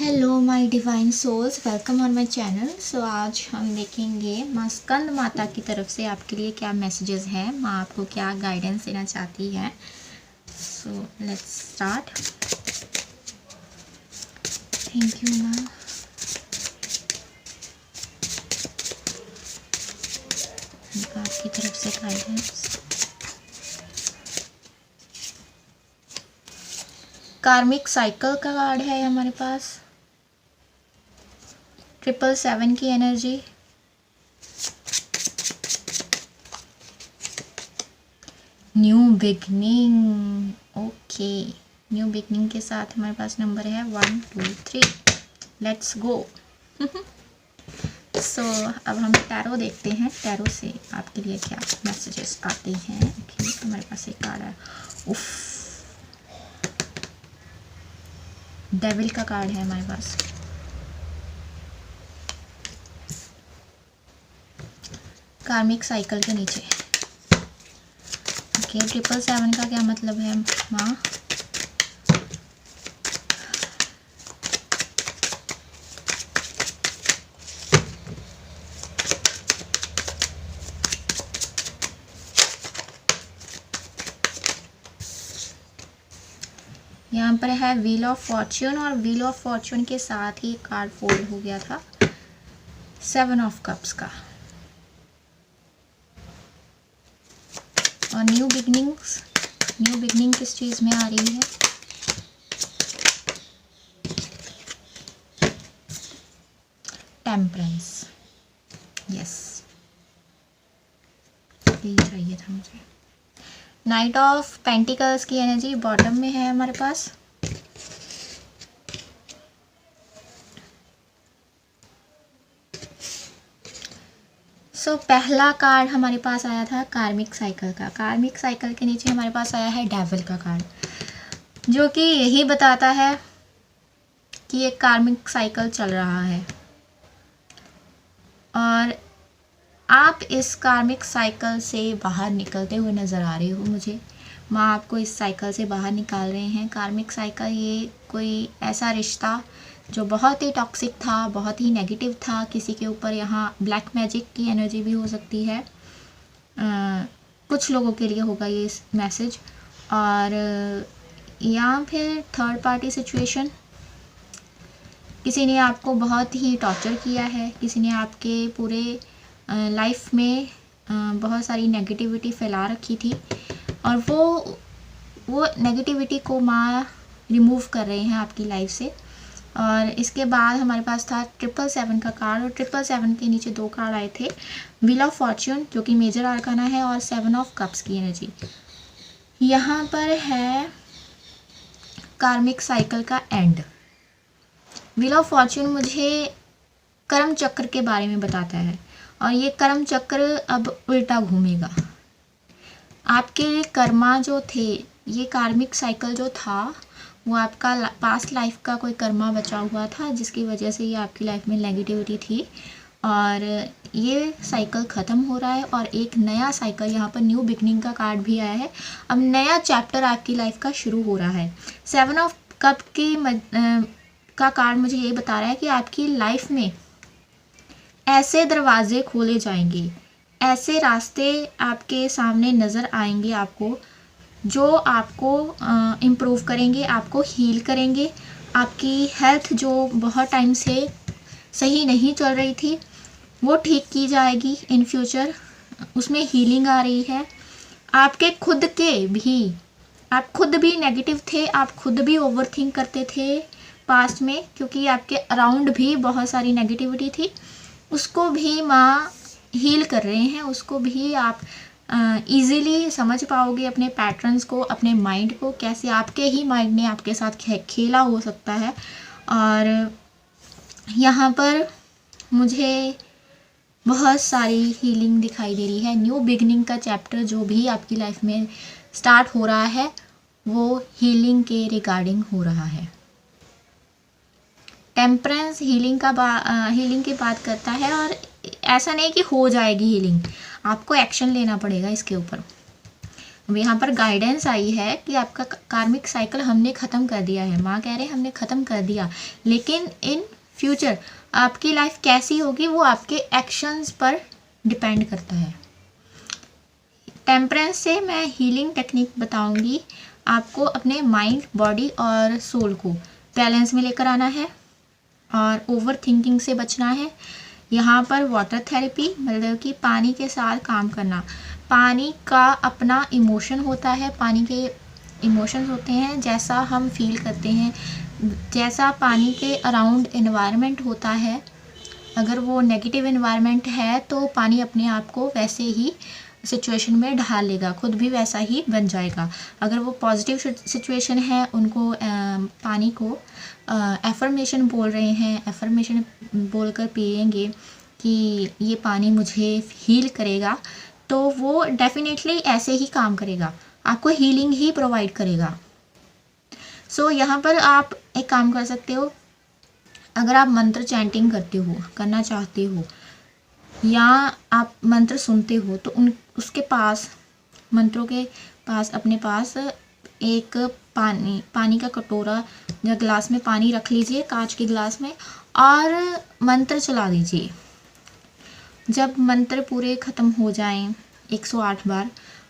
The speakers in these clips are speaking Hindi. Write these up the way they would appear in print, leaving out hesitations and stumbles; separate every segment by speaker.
Speaker 1: Hello my divine souls, welcome on my channel. So आज हम देखेंगे माँ स्कंद माता की तरफ से आपके लिए क्या मैसेजेस हैं, माँ आपको क्या गाइडेंस देना चाहती है। So let's start. Thank you माँ। आपकी तरफ से गाइडेंस। कार्मिक साइकिल का कार्ड है हमारे पास। 777 की energy. New beginning. Okay, new beginning के साथ हमारे पास नंबर है 1 2 3। Let's go. सो अब हम टैरो देखते हैं, टैरो से आपके लिए क्या मैसेजेस आते हैं। ओके, हमारे पास एक कार्ड है। उफ, डेविल का कार्ड है हमारे पास। कार्मिक साइकिल के नीचे। ओके, 777 का क्या मतलब है माँ? यहाँ पर है व्हील ऑफ फॉर्च्यून, और व्हील ऑफ फॉर्च्यून के साथ ही कार्ड फोल्ड हो गया था 7 ऑफ कप्स का। और न्यू बिगनिंग्स, न्यू बिगनिंग किस चीज़ में आ रही है? टेम्परेंस। यस, यही चाहिए था मुझे। नाइट ऑफ पेंटिकल्स की एनर्जी बॉटम में है हमारे पास। पहला कार्ड हमारे पास आया था कार्मिक साइकिल का। कार्मिक साइकिल के नीचे हमारे पास आया है डेविल का कार्ड, जो कि यही बताता है कि एक कार्मिक साइकिल चल रहा है और आप इस कार्मिक साइकिल से बाहर निकलते हुए नज़र आ रहे हो मुझे। माँ आपको इस साइकिल से बाहर निकाल रहे हैं। कार्मिक साइकिल ये कोई ऐसा रिश्ता जो बहुत ही टॉक्सिक था, बहुत ही नेगेटिव था किसी के ऊपर। यहाँ ब्लैक मैजिक की एनर्जी भी हो सकती है। कुछ लोगों के लिए होगा ये मैसेज। और या फिर थर्ड पार्टी सिचुएशन। किसी ने आपको बहुत ही टॉर्चर किया है, किसी ने आपके पूरे लाइफ में बहुत सारी नेगेटिविटी फैला रखी थी, और वो नेगेटिविटी को माँ रिमूव कर रहे हैं आपकी लाइफ से। और इसके बाद हमारे पास था 777 का कार्ड, और 777 के नीचे 2 कार्ड आए थे। व्हील ऑफ फॉर्च्यून जो कि मेजर आर्काना है, और 7 ऑफ कप्स की एनर्जी। यहाँ पर है कार्मिक साइकिल का एंड। व्हील ऑफ फॉर्च्यून मुझे कर्म चक्र के बारे में बताता है, और ये कर्म चक्र अब उल्टा घूमेगा। आपके कर्मा जो थे, ये कार्मिक साइकिल जो था वो आपका पास्ट लाइफ का कोई कर्मा बचा हुआ था, जिसकी वजह से ये आपकी लाइफ में नेगेटिविटी थी। और ये साइकिल ख़त्म हो रहा है, और एक नया साइकिल, यहाँ पर न्यू बिगनिंग का कार्ड भी आया है। अब नया चैप्टर आपकी लाइफ का शुरू हो रहा है। 7 ऑफ कप की का कार्ड मुझे ये बता रहा है कि आपकी लाइफ में ऐसे दरवाजे खोले जाएंगे, ऐसे रास्ते आपके सामने नज़र आएंगे आपको, जो आपको इम्प्रूव करेंगे, आपको हील करेंगे। आपकी हेल्थ जो बहुत टाइम से सही नहीं चल रही थी, वो ठीक की जाएगी इन फ्यूचर। उसमें हीलिंग आ रही है। आपके खुद के भी, आप खुद भी नेगेटिव थे, आप खुद भी ओवरथिंक करते थे पास्ट में, क्योंकि आपके अराउंड भी बहुत सारी नेगेटिविटी थी। उसको भी माँ हील कर रहे हैं। उसको भी आप इजीली समझ पाओगे, अपने पैटर्न्स को, अपने माइंड को, कैसे आपके ही माइंड ने आपके साथ खेला हो सकता है। और यहाँ पर मुझे बहुत सारी हीलिंग दिखाई दे रही है। न्यू बिगनिंग का चैप्टर जो भी आपकी लाइफ में स्टार्ट हो रहा है, वो हीलिंग के रिगार्डिंग हो रहा है। टेम्परेंस हीलिंग की बात करता है, और ऐसा नहीं कि हो जाएगी हीलिंग, आपको एक्शन लेना पड़ेगा इसके ऊपर। यहाँ पर गाइडेंस आई है कि आपका कार्मिक साइकिल हमने ख़त्म कर दिया है। माँ कह रहे हैं हमने ख़त्म कर दिया, लेकिन इन फ्यूचर आपकी लाइफ कैसी होगी वो आपके एक्शंस पर डिपेंड करता है। टेम्परेंस से मैं हीलिंग टेक्निक बताऊंगी। आपको अपने माइंड, बॉडी और सोल को बैलेंस में लेकर आना है और ओवर थिंकिंग से बचना है। यहाँ पर वाटर थेरेपी मतलब कि पानी के साथ काम करना। पानी का अपना इमोशन होता है, पानी के इमोशंस होते हैं, जैसा हम फील करते हैं, जैसा पानी के अराउंड एनवायरनमेंट होता है। अगर वो नेगेटिव एनवायरनमेंट है तो पानी अपने आप को वैसे ही सिचुएशन में ढाल लेगा, खुद भी वैसा ही बन जाएगा। अगर वो पॉजिटिव सिचुएशन है, उनको पानी को एफर्मेशन बोल रहे हैं, एफर्मेशन बोलकर पिएंगे कि ये पानी मुझे हील करेगा, तो वो डेफिनेटली ऐसे ही काम करेगा, आपको हीलिंग ही प्रोवाइड करेगा। सो यहाँ पर आप एक काम कर सकते हो। अगर आप मंत्र चैंटिंग करना चाहते हो या आप मंत्र सुनते हो तो उसके पास, मंत्रों के पास, अपने पास एक पानी का कटोरा या ग्लास में पानी रख लीजिए, कांच के ग्लास में, और मंत्र चला दीजिए। जब मंत्र पूरे ख़त्म हो जाएं 108 बार,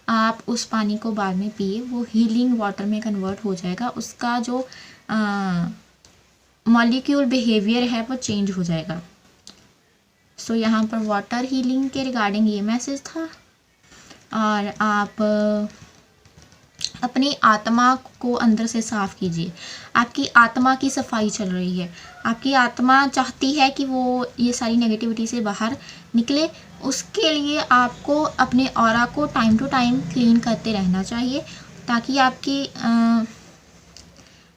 Speaker 1: आप उस पानी को बाद में पिए, वो हीलिंग वाटर में कन्वर्ट हो जाएगा। उसका जो मॉलिक्यूल बिहेवियर है वो चेंज हो जाएगा। सो यहाँ पर वाटर हीलिंग के रिगार्डिंग ये मैसेज था। और आप अपनी आत्मा को अंदर से साफ़ कीजिए। आपकी आत्मा की सफाई चल रही है, आपकी आत्मा चाहती है कि वो ये सारी नेगेटिविटी से बाहर निकले। उसके लिए आपको अपने ऑरा को टाइम टू टाइम क्लीन करते रहना चाहिए, ताकि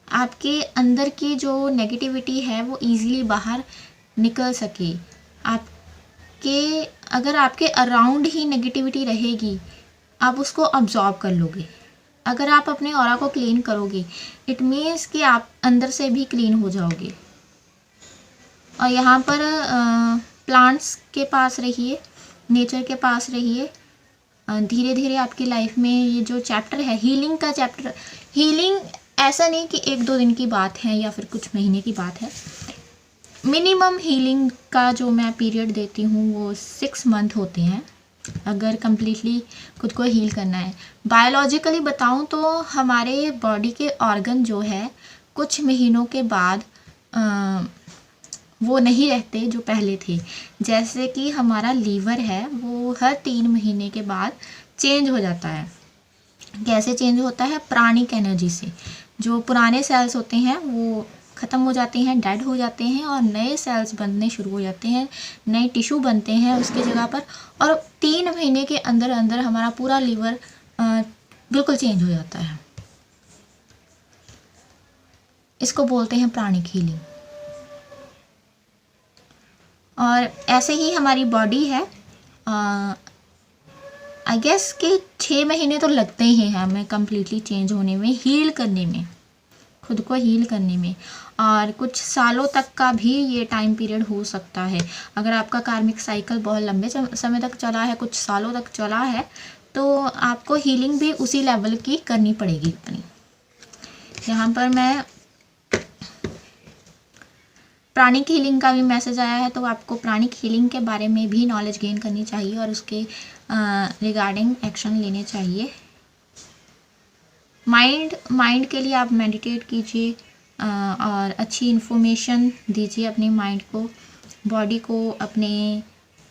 Speaker 1: आपके अंदर की जो नेगेटिविटी है वो ईज़िली बाहर निकल सके। अगर आपके अराउंड ही नेगेटिविटी रहेगी, आप उसको अब्जॉर्ब कर लोगे। अगर आप अपने ऑरा को क्लीन करोगे, इट मीन्स कि आप अंदर से भी क्लीन हो जाओगे। और यहाँ पर प्लांट्स के पास रहिए, नेचर के पास रहिए। धीरे धीरे आपकी लाइफ में ये जो चैप्टर है, हीलिंग का चैप्टर, हीलिंग ऐसा नहीं कि 1-2 दिन की बात है या फिर कुछ महीने की बात है। मिनिमम हीलिंग का जो मैं पीरियड देती हूँ वो 6 मंथ होते हैं, अगर कम्प्लीटली खुद को हील करना है। बायोलॉजिकली बताऊँ तो हमारे बॉडी के ऑर्गन जो है कुछ महीनों के बाद वो नहीं रहते जो पहले थे। जैसे कि हमारा लीवर है, वो हर 3 महीने के बाद चेंज हो जाता है। कैसे चेंज होता है? प्राणिक एनर्जी से। जो पुराने सेल्स होते हैं वो ख़त्म हो जाते हैं, डेड हो जाते हैं, और नए सेल्स बनने शुरू हो जाते हैं, नए टिश्यू बनते हैं उसकी जगह पर। और 3 महीने के अंदर अंदर हमारा पूरा लीवर बिल्कुल चेंज हो जाता है। इसको बोलते हैं प्राणिक हीलिंग। और ऐसे ही हमारी बॉडी है, आई गेस कि 6 महीने तो लगते ही हैं हमें कम्प्लीटली चेंज होने में, हील करने में, खुद को हील करने में। और कुछ सालों तक का भी ये टाइम पीरियड हो सकता है। अगर आपका कार्मिक साइकिल बहुत लंबे समय तक चला है, कुछ सालों तक चला है, तो आपको हीलिंग भी उसी लेवल की करनी पड़ेगी अपनी। यहाँ पर मैं प्राणिक हीलिंग का भी मैसेज आया है, तो आपको प्राणिक हीलिंग के बारे में भी नॉलेज गेन करनी चाहिए और उसके रिगार्डिंग एक्शन लेने चाहिए। माइंड के लिए आप मेडिटेट कीजिए और अच्छी इन्फॉर्मेशन दीजिए अपने माइंड को। बॉडी को अपने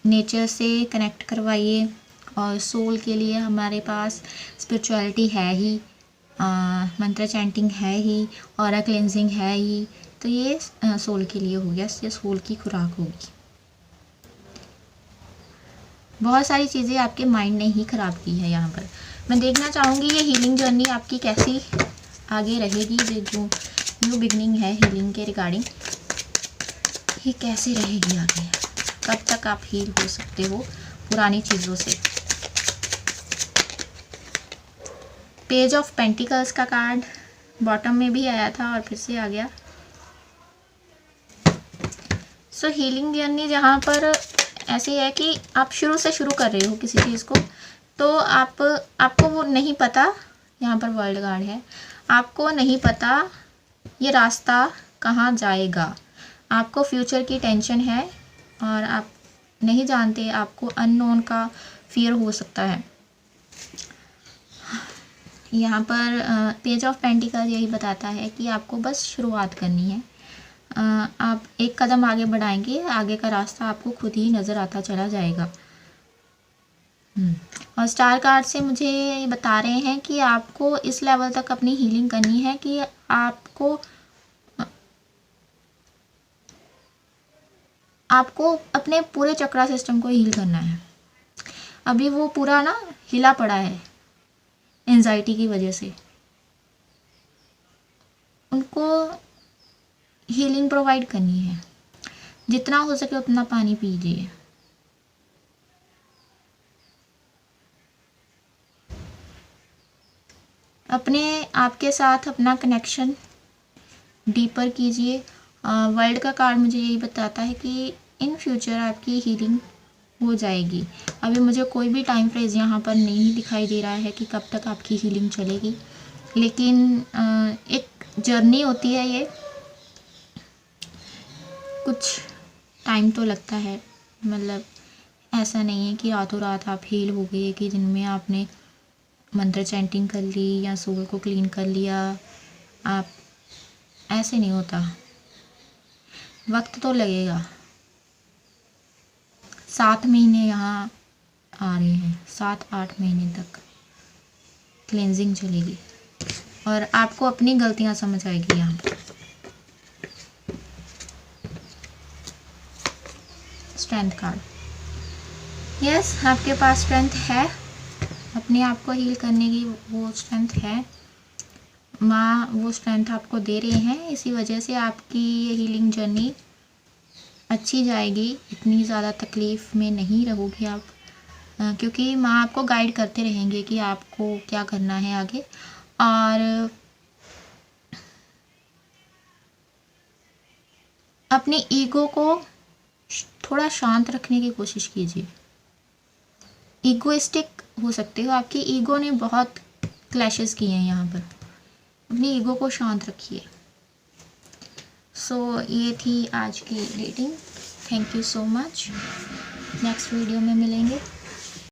Speaker 1: नेचर से कनेक्ट करवाइए। और सोल के लिए हमारे पास स्पिरिचुअलिटी है ही, मंत्र चैंटिंग है ही, ऑरा क्लेंजिंग है ही। तो ये सोल के लिए हो गया, ये सोल की खुराक होगी। बहुत सारी चीज़ें आपके माइंड ने ही ख़राब की है। यहाँ पर मैं देखना चाहूँगी ये हीलिंग जर्नी आपकी कैसी आगे रहेगी। ये जो न्यू बिगनिंग है हीलिंग के रिगार्डिंग, ये कैसे रहेगी आगे, कब तक आप हील हो सकते हो पुरानी चीज़ों से। पेज ऑफ पेंटिकल्स का कार्ड बॉटम में भी आया था और फिर से आ गया। सो हीलिंग जर्नी जहाँ पर ऐसी है कि आप शुरू से शुरू कर रहे हो किसी चीज़ को, तो तो आपको वो नहीं पता, यहाँ पर वर्ल्ड गार्ड है, आपको नहीं पता ये रास्ता कहाँ जाएगा, आपको फ्यूचर की टेंशन है और आप नहीं जानते, आपको अननोन का फियर हो सकता है। यहाँ पर पेज ऑफ पेंटिकल यही बताता है कि आपको बस शुरुआत करनी है। आप एक कदम आगे बढ़ाएंगे, आगे का रास्ता आपको खुद ही नज़र आता चला जाएगा। और स्टार कार्ड से मुझे ये बता रहे हैं कि आपको इस लेवल तक अपनी हीलिंग करनी है कि आपको अपने पूरे चक्रा सिस्टम को हील करना है। अभी वो पूरा ना हिला पड़ा है एंजाइटी की वजह से, उनको हीलिंग प्रोवाइड करनी है। जितना हो सके उतना पानी पीजिए। अपने आपके साथ अपना कनेक्शन डीपर कीजिए। वर्ल्ड का कार्ड मुझे यही बताता है कि इन फ्यूचर आपकी हीलिंग हो जाएगी। अभी मुझे कोई भी टाइम फ्रेज यहाँ पर नहीं दिखाई दे रहा है कि कब तक आपकी हीलिंग चलेगी, लेकिन एक जर्नी होती है ये, कुछ टाइम तो लगता है। मतलब ऐसा नहीं है कि रातों रात आप हील हो गए, कि दिन में आपने मंत्र चैंटिंग कर ली या सोल को क्लीन कर लिया, आप ऐसे नहीं होता, वक्त तो लगेगा। 7 महीने यहाँ आ रहे हैं, 7-8 महीने तक क्लेंजिंग चलेगी और आपको अपनी गलतियाँ समझ आएगी। यहाँ पर स्ट्रेंथ कार्ड, यस आपके पास स्ट्रेंथ है, अपने आप को हील करने की वो स्ट्रेंथ है। माँ वो स्ट्रेंथ आपको दे रहे हैं, इसी वजह से आपकी ये हीलिंग जर्नी अच्छी जाएगी। इतनी ज़्यादा तकलीफ़ में नहीं रहोगे आप, क्योंकि माँ आपको गाइड करते रहेंगे कि आपको क्या करना है आगे। और अपनी ईगो को थोड़ा शांत रखने की कोशिश कीजिए। ईगोइस्टिक हो सकते हो, आपकी ईगो ने बहुत क्लैशेस किए हैं यहाँ पर, अपनी ईगो को शांत रखिए। सो ये थी आज की reading. Thank you so much. Next video में मिलेंगे।